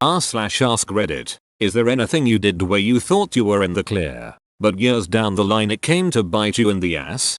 r/ask Reddit. Is there anything you did where you thought you were in the clear, but years down the line it came to bite you in the ass?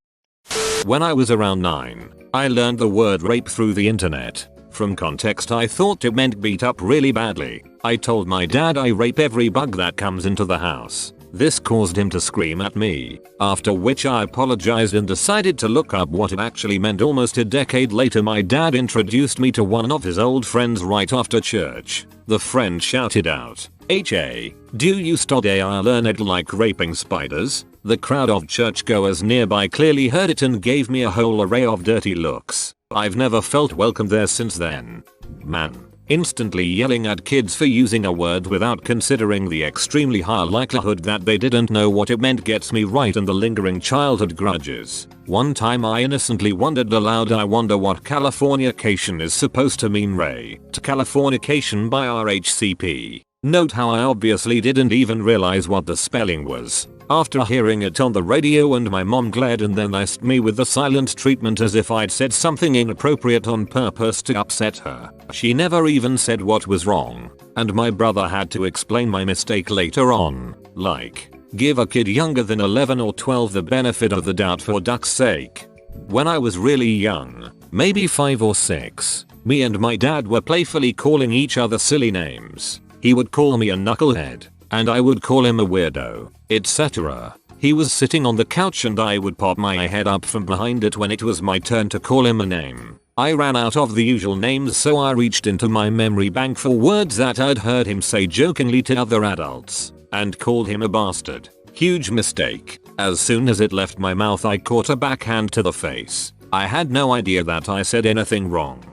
When I was around 9, I learned the word rape through the internet. From context I thought it meant beat up really badly. I told my dad I rape every bug that comes into the house. This caused him to scream at me, after which I apologized and decided to look up what it actually meant. Almost a decade later my dad introduced me to one of his old friends right after church. The friend shouted out, "Hey, do you study I learned like raping spiders?" The crowd of churchgoers nearby clearly heard it and gave me a whole array of dirty looks. I've never felt welcome there since then. Man. Instantly yelling at kids for using a word without considering the extremely high likelihood that they didn't know what it meant gets me right in the lingering childhood grudges. One time I innocently wondered aloud, I wonder what Californication is supposed to mean. To Californication by RHCP. Note how I obviously didn't even realize what the spelling was. After hearing it on the radio and my mom glared and then iced me with the silent treatment as if I'd said something inappropriate on purpose to upset her. She never even said what was wrong, and my brother had to explain my mistake later on. Like, give a kid younger than 11 or 12 the benefit of the doubt for duck's sake. When I was really young, maybe 5 or 6, me and my dad were playfully calling each other silly names. He would call me a knucklehead, and I would call him a weirdo, etc. He was sitting on the couch and I would pop my head up from behind it when it was my turn to call him a name. I ran out of the usual names, so I reached into my memory bank for words that I'd heard him say jokingly to other adults, and called him a bastard. Huge mistake. As soon as it left my mouth I caught a backhand to the face. I had no idea that I said anything wrong.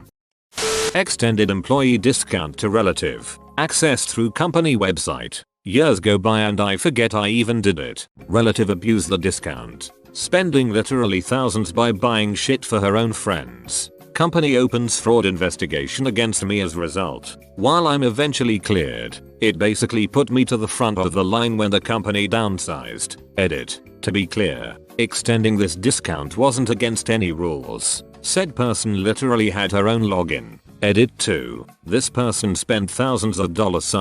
Extended employee discount to relative. Accessed through company website. Years go by and I forget I even did it. Relative abused the discount, spending literally thousands by buying shit for her own friends. Company opens fraud investigation against me as result. While I'm eventually cleared, it basically put me to the front of the line when the company downsized. Edit. To be clear, extending this discount wasn't against any rules. Said person literally had her own login. Edit 2. This person spent thousands of dollars.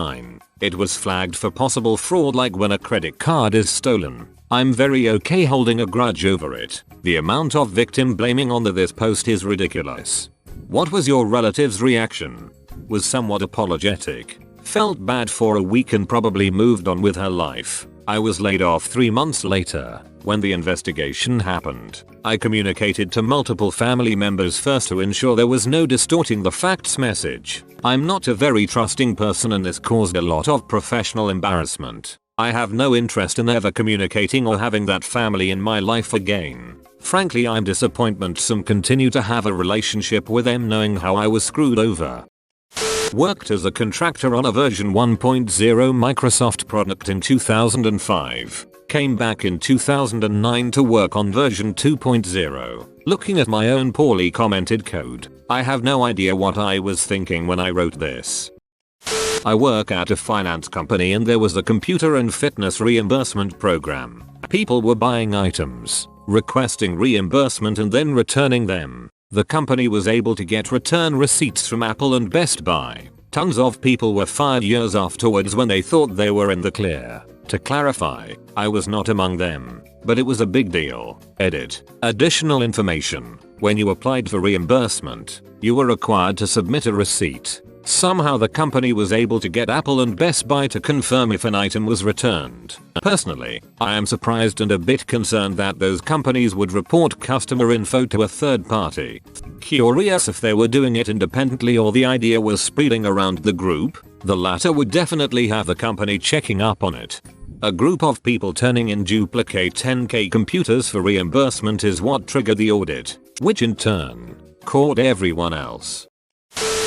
It was flagged for possible fraud, like when a credit card is stolen. I'm very okay holding a grudge over it. The amount of victim blaming on this post is ridiculous. What was your relative's reaction? Was somewhat apologetic. Felt bad for a week and probably moved on with her life. I was laid off 3 months later. When the investigation happened, I communicated to multiple family members first to ensure there was no distorting the facts message. I'm not a very trusting person and this caused a lot of professional embarrassment. I have no interest in ever communicating or having that family in my life again. Frankly, I'm disappointed some continue to have a relationship with them knowing how I was screwed over. Worked as a contractor on a version 1.0 Microsoft product in 2005. Came back in 2009 to work on version 2.0. Looking at my own poorly commented code, I have no idea what I was thinking when I wrote this. I work at a finance company and there was a computer and fitness reimbursement program. People were buying items, requesting reimbursement and then returning them. The company was able to get return receipts from Apple and Best Buy. Tons of people were fired years afterwards when they thought they were in the clear. To clarify, I was not among them, but it was a big deal. Edit. Additional information. When you applied for reimbursement, you were required to submit a receipt. Somehow the company was able to get Apple and Best Buy to confirm if an item was returned. Personally, I am surprised and a bit concerned that those companies would report customer info to a third party. Curious if they were doing it independently or the idea was spreading around the group. The latter would definitely have the company checking up on it. A group of people turning in duplicate 10K computers for reimbursement is what triggered the audit, which in turn caught everyone else.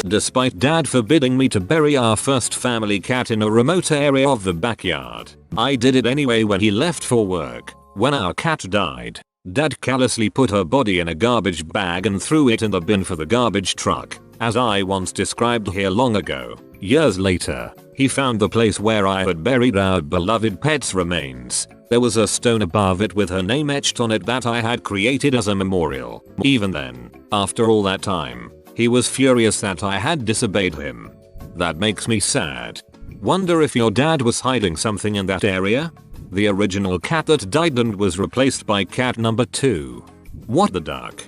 Despite dad forbidding me to bury our first family cat in a remote area of the backyard, I did it anyway when he left for work. When our cat died, dad callously put her body in a garbage bag and threw it in the bin for the garbage truck, as I once described here long ago. Years later, he found the place where I had buried our beloved pet's remains. There was a stone above it with her name etched on it that I had created as a memorial. Even then, after all that time, he was furious that I had disobeyed him. That makes me sad. Wonder if your dad was hiding something in that area? The original cat that died and was replaced by cat number 2. What the duck?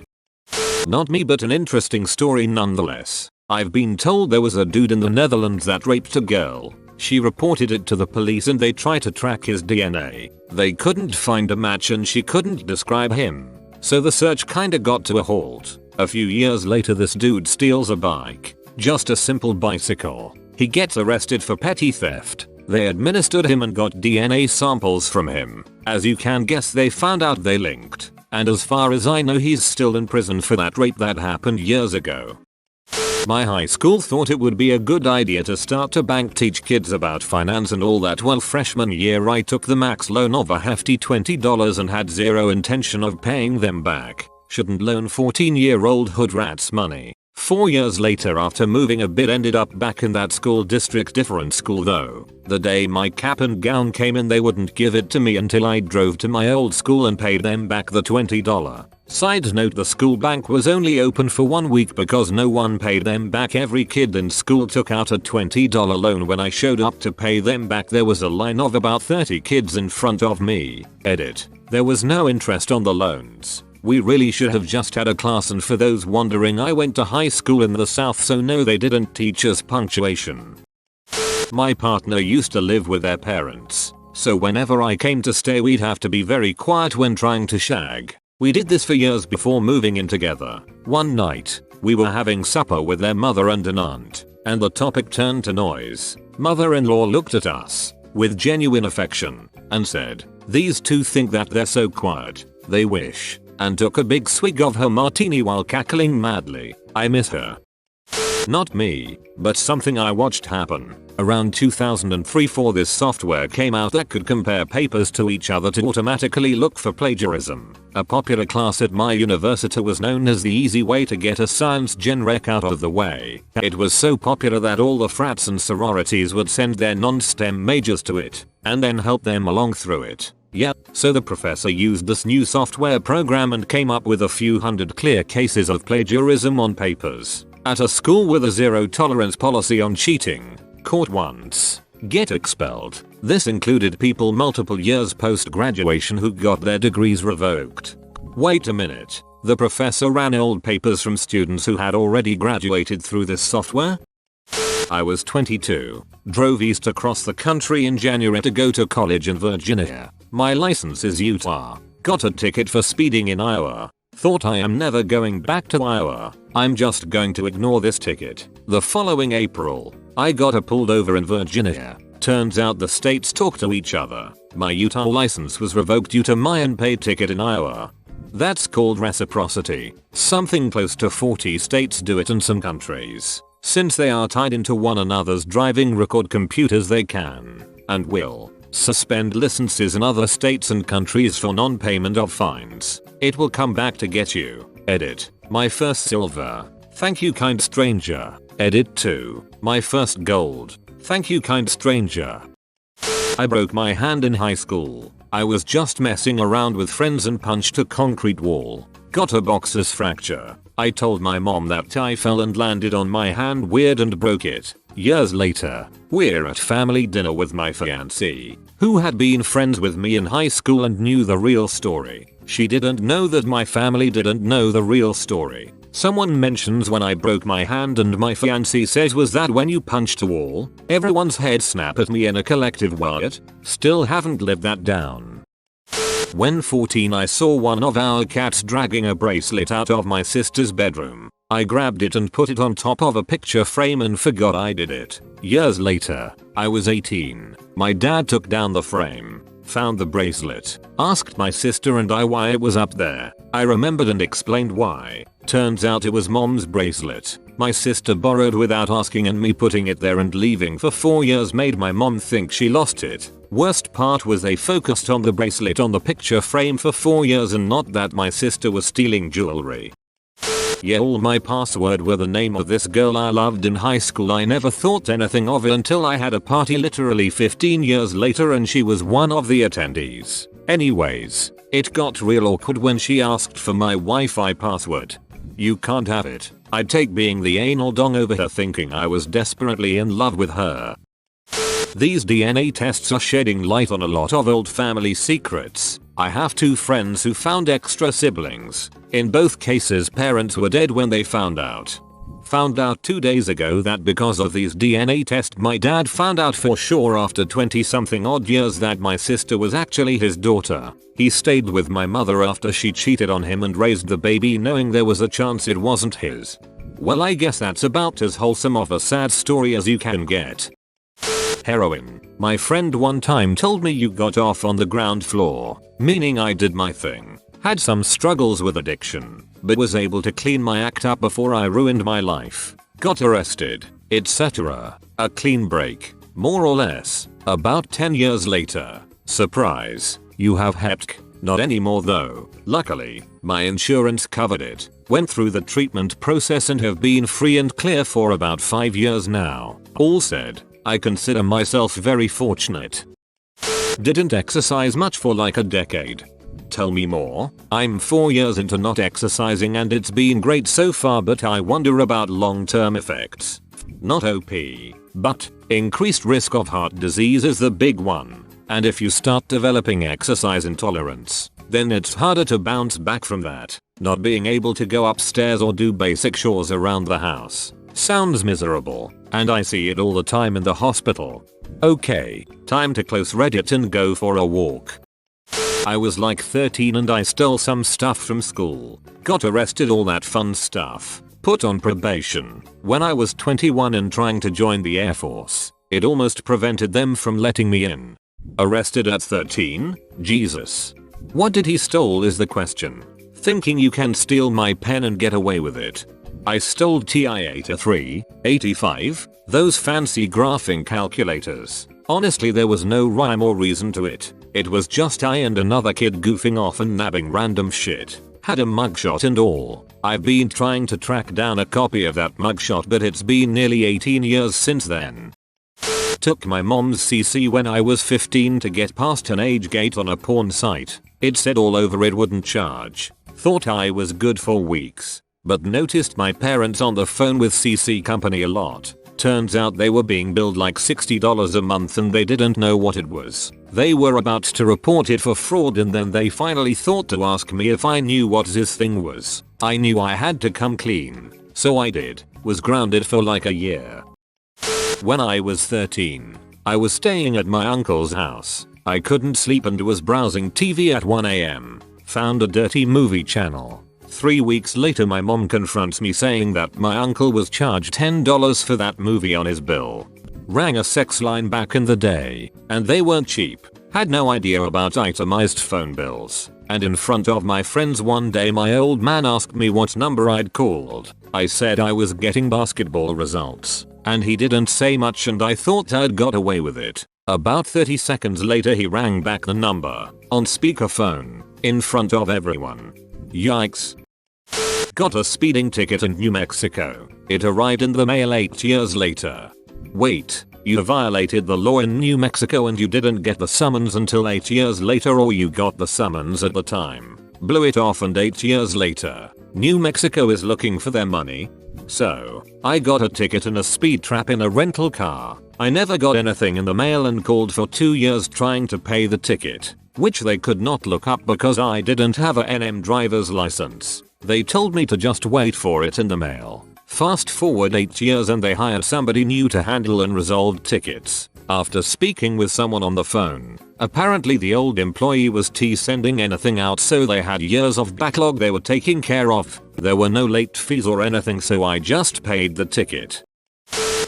Not me, but an interesting story nonetheless. I've been told there was a dude in the Netherlands that raped a girl. She reported it to the police and they tried to track his DNA. They couldn't find a match and she couldn't describe him. So the search kinda got to a halt. A few years later this dude steals a bike. Just a simple bicycle. He gets arrested for petty theft. They administered him and got DNA samples from him. As you can guess, they found out they linked. And as far as I know, he's still in prison for that rape that happened years ago. My high school thought it would be a good idea to start to bank teach kids about finance and all that. Well, freshman year I took the max loan of a hefty $20 and had zero intention of paying them back. Shouldn't loan 14-year-old hood rats money. 4 years later, after moving a bit, ended up back in that school district. Different school though. The day my cap and gown came in, they wouldn't give it to me until I drove to my old school and paid them back the $20. Side note, the school bank was only open for 1 week because no one paid them back. Every kid in school took out a $20 loan. When I showed up to pay them back, there was a line of about 30 kids in front of me. Edit. There was no interest on the loans. We really should have just had a class, and for those wondering, I went to high school in the south, so no, they didn't teach us punctuation. My partner used to live with their parents, so whenever I came to stay we'd have to be very quiet when trying to shag. We did this for years before moving in together. One night, we were having supper with their mother and an aunt, and the topic turned to noise. Mother-in-law looked at us with genuine affection and said, "These two think that they're so quiet, they wish," and took a big swig of her martini while cackling madly. I miss her. Not me, but something I watched happen. Around 2003-4 this software came out that could compare papers to each other to automatically look for plagiarism. A popular class at my university was known as the easy way to get a science gen rec out of the way. It was so popular that all the frats and sororities would send their non-STEM majors to it, and then help them along through it. Yep, so the professor used this new software program and came up with a few hundred clear cases of plagiarism on papers. At a school with a zero tolerance policy on cheating. Caught once. Get expelled. This included people multiple years post-graduation who got their degrees revoked. Wait a minute. The professor ran old papers from students who had already graduated through this software? I was 22. Drove east across the country in January to go to college in Virginia. My license is Utah. Got a ticket for speeding in Iowa. Thought I am never going back to Iowa. I'm just going to ignore this ticket. The following April, I got pulled over in Virginia. Turns out the states talk to each other. My Utah license was revoked due to my unpaid ticket in Iowa. That's called reciprocity. Something close to 40 states do it, and some countries, since they are tied into one another's driving record computers, they can, and will, suspend licenses in other states and countries for non-payment of fines. It will come back to get you. Edit. My first silver. Thank you, kind stranger. Edit 2. My first gold. Thank you, kind stranger. I broke my hand in high school. I was just messing around with friends and punched a concrete wall. Got a boxer's fracture. I told my mom that I fell and landed on my hand weird and broke it. Years later, we're at family dinner with my fiancée, who had been friends with me in high school and knew the real story. She didn't know that my family didn't know the real story. Someone mentions when I broke my hand and my fiancée says, "Was that when you punched a wall?" Everyone's head snapped at me in a collective "what?" Still haven't lived that down. When 14, I saw one of our cats dragging a bracelet out of my sister's bedroom. I grabbed it and put it on top of a picture frame and forgot I did it. Years later, I was 18. My dad took down the frame, found the bracelet, asked my sister and I why it was up there. I remembered and explained why. Turns out it was mom's bracelet. My sister borrowed without asking, and me putting it there and leaving for 4 years made my mom think she lost it. Worst part was they focused on the bracelet on the picture frame for 4 years and not that my sister was stealing jewelry. Yeah, all my password were the name of this girl I loved in high school. I never thought anything of it until I had a party literally 15 years later and she was one of the attendees. Anyways, it got real awkward when she asked for my Wi-Fi password. You can't have it. I'd take being the anal dong over her thinking I was desperately in love with her. These DNA tests are shedding light on a lot of old family secrets. I have 2 friends who found extra siblings. In both cases parents were dead when they found out. Found out 2 days ago that because of these DNA tests my dad found out for sure after 20 something odd years that my sister was actually his daughter. He stayed with my mother after she cheated on him and raised the baby knowing there was a chance it wasn't his. Well, I guess that's about as wholesome of a sad story as you can get. Heroin. My friend one time told me you got off on the ground floor, meaning I did my thing. Had some struggles with addiction, but was able to clean my act up before I ruined my life. Got arrested, etc. A clean break, more or less. About 10 years later. Surprise, you have HEPC. Not anymore though. Luckily, my insurance covered it. Went through the treatment process and have been free and clear for about 5 years now. All said, I consider myself very fortunate. Didn't exercise much for like a decade. Tell me more. I'm 4 years into not exercising and it's been great so far, but I wonder about long-term effects. Not OP, but increased risk of heart disease is the big one. And if you start developing exercise intolerance, then it's harder to bounce back from that. Not being able to go upstairs or do basic chores around the house. Sounds miserable, and I see it all the time in the hospital. Okay, time to close Reddit and go for a walk. I was like 13 and I stole some stuff from school. Got arrested, all that fun stuff. Put on probation. When I was 21 and trying to join the Air Force, it almost prevented them from letting me in. Arrested at 13? Jesus. What did he stole is the question. Thinking you can steal my pen and get away with it. I stole TI-83, 85, those fancy graphing calculators. Honestly, there was no rhyme or reason to it. It was just I and another kid goofing off and nabbing random shit. Had a mugshot and all. I've been trying to track down a copy of that mugshot, but it's been nearly 18 years since then. Took my mom's CC when I was 15 to get past an age gate on a porn site. It said all over it wouldn't charge. Thought I was good for weeks. But noticed my parents on the phone with CC company a lot. Turns out they were being billed like $60 a month and they didn't know what it was. They were about to report it for fraud and then they finally thought to ask me if I knew what this thing was. I knew I had to come clean. So I did. Was grounded for like a year. When I was 13, I was staying at my uncle's house. I couldn't sleep and was browsing TV at 1 AM. Found a dirty movie channel. 3 weeks later my mom confronts me saying that my uncle was charged $10 for that movie on his bill. Rang a sex line back in the day, and they weren't cheap. Had no idea about itemized phone bills. And in front of my friends one day my old man asked me what number I'd called. I said I was getting basketball results. And he didn't say much and I thought I'd got away with it. About 30 seconds later he rang back the number, on speakerphone, in front of everyone. Yikes. Got a speeding ticket in New Mexico. It arrived in the mail 8 years later. Wait, you violated the law in New Mexico and you didn't get the summons until 8 years later, or you got the summons at the time, blew it off, and 8 years later, New Mexico is looking for their money? So, I got a ticket and a speed trap in a rental car. I never got anything in the mail and called for 2 years trying to pay the ticket, which they could not look up because I didn't have a NM driver's license. They told me to just wait for it in the mail. Fast forward 8 years and they hired somebody new to handle and resolve tickets. After speaking with someone on the phone, apparently the old employee was sending anything out, so they had years of backlog they were taking care of. There were no late fees or anything, so I just paid the ticket.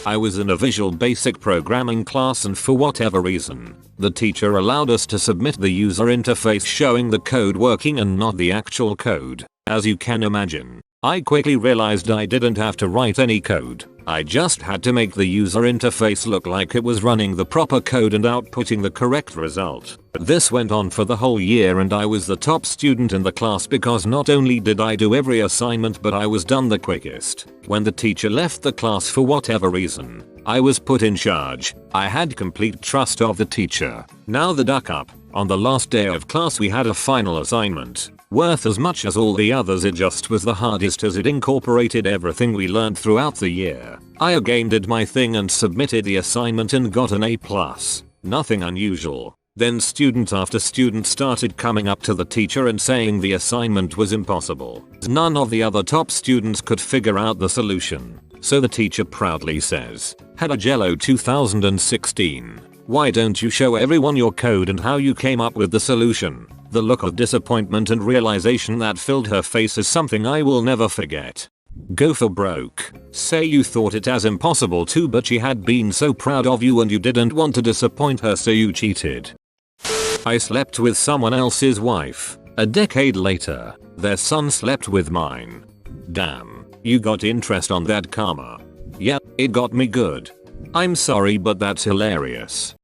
I was in a Visual Basic programming class and for whatever reason, the teacher allowed us to submit the user interface showing the code working and not the actual code. As you can imagine, I quickly realized I didn't have to write any code. I just had to make the user interface look like it was running the proper code and outputting the correct result. This went on for the whole year and I was the top student in the class because not only did I do every assignment, but I was done the quickest. When the teacher left the class for whatever reason, I was put in charge. I had complete trust of the teacher. Now the duck up. On the last day of class we had a final assignment. Worth as much as all the others, it just was the hardest as it incorporated everything we learned throughout the year. I again did my thing and submitted the assignment and got an A+. Nothing unusual. Then student after student started coming up to the teacher and saying the assignment was impossible. None of the other top students could figure out the solution. So the teacher proudly says, "Hello Jello 2016. Why don't you show everyone your code and how you came up with the solution?" The look of disappointment and realization that filled her face is something I will never forget. Go for broke. Say you thought it as impossible too, but she had been so proud of you and you didn't want to disappoint her, so you cheated. I slept with someone else's wife. A decade later, their son slept with mine. Damn, you got interest on that karma. Yeah, it got me good. I'm sorry, but that's hilarious.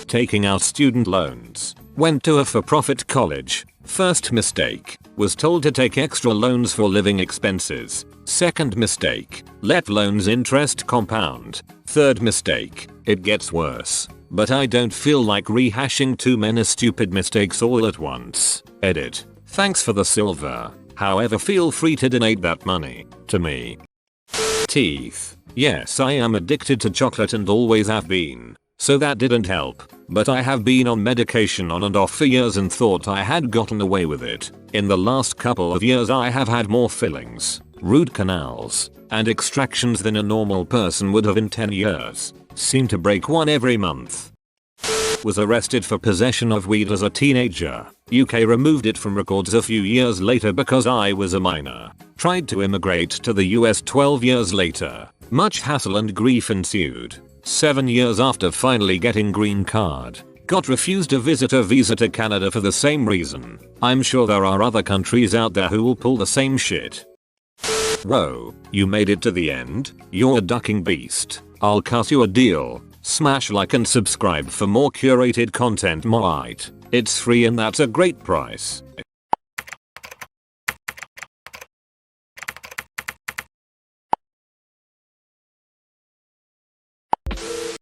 Taking out student loans. Went to a for-profit college. First mistake, was told to take extra loans for living expenses. Second mistake, let loans interest compound. Third mistake, it gets worse. But I don't feel like rehashing too many stupid mistakes all at once. Edit. Thanks for the silver. However, feel free to donate that money to me. Teeth. Yes, I am addicted to chocolate and always have been. So that didn't help. But I have been on medication on and off for years and thought I had gotten away with it. In the last couple of years I have had more fillings, root canals, and extractions than a normal person would have in 10 years. Seem to break one every month. Was arrested for possession of weed as a teenager. UK removed it from records a few years later because I was a minor. Tried to immigrate to the US 12 years later. Much hassle and grief ensued. 7 years after finally getting green card. Got refused a visitor visa to Canada for the same reason. I'm sure there are other countries out there who will pull the same shit. Whoa, you made it to the end? You're a ducking beast. I'll cut you a deal. Smash like and subscribe for more curated content. It's free and that's a great price.